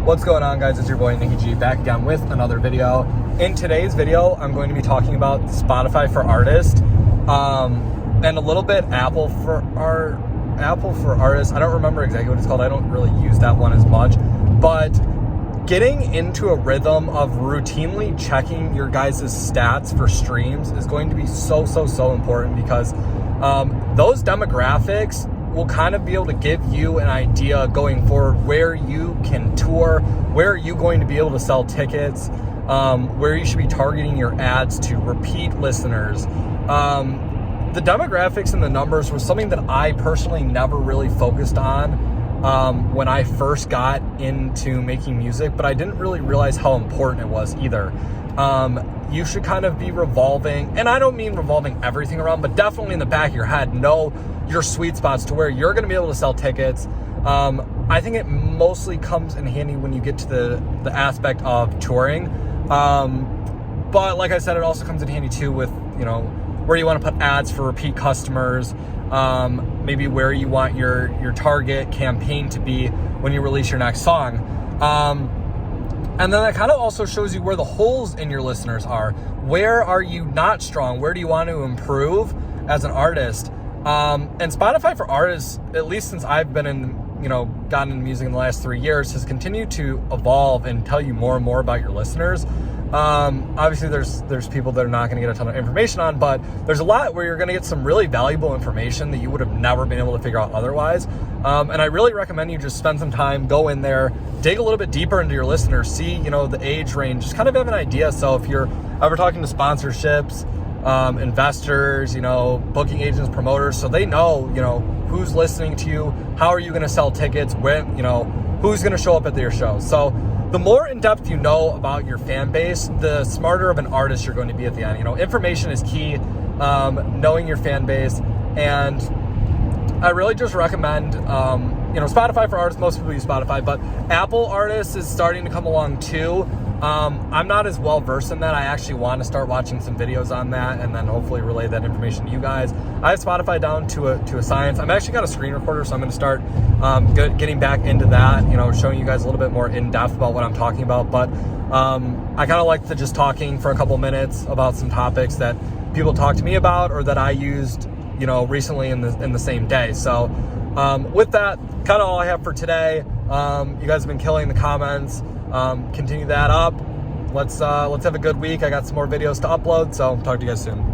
What's going on, guys? It's your boy Nicky G back again with another video. In today's video, I'm going to be talking about Spotify for Artists and a little bit Apple for Artists. I don't remember exactly what it's called. I don't really use that one as much, but getting into a rhythm of routinely checking your guys' stats for streams is going to be so important, because those demographics will kind of be able to give you an idea going forward where you can tour, where are you going to be able to sell tickets, where you should be targeting your ads to repeat listeners. The demographics and the numbers was something that I personally never really focused on when I first got into making music, but I didn't really realize how important it was either. You should kind of be revolving, and I don't mean revolving everything around, but definitely in the back of your head, know your sweet spots to where you're going to be able to sell tickets. I think it mostly comes in handy when you get to the aspect of touring. But like I said, it also comes in handy too with, you know, where you want to put ads for repeat customers, maybe where you want your target campaign to be when you release your next song. And then that kind of also shows you where the holes in your listeners are. Where are you not strong? Where do you want to improve as an artist? And Spotify for Artists, at least since I've been gotten into music in the last 3 years, has continued to evolve and tell you more and more about your listeners. Obviously there's people that are not going to get a ton of information on, but there's a lot where you're going to get some really valuable information that you would have never been able to figure out otherwise. And I really recommend you just spend some time, go in there, dig a little bit deeper into your listeners, see, the age range, just kind of have an idea. So if you're ever talking to sponsorships, investors, booking agents, promoters, so they know, who's listening to you, how are you going to sell tickets, when, who's going to show up at your show. So the more in-depth you know about your fan base, the smarter of an artist you're going to be at the end. Information is key, knowing your fan base. And I really just recommend, Spotify for Artists. Most people use Spotify, but Apple Artists is starting to come along too. I'm not as well versed in that. I actually want to start watching some videos on that and then hopefully relay that information to you guys. I have Spotify down to a science. I've actually got a screen recorder, so I'm going to start getting back into that, showing you guys a little bit more in depth about what I'm talking about. But I kind of like to just talking for a couple minutes about some topics that people talk to me about or that I used, recently in the same day. So with that, kind of all I have for today. You guys have been killing the comments. Continue that up. Let's have a good week. I got some more videos to upload, so talk to you guys soon.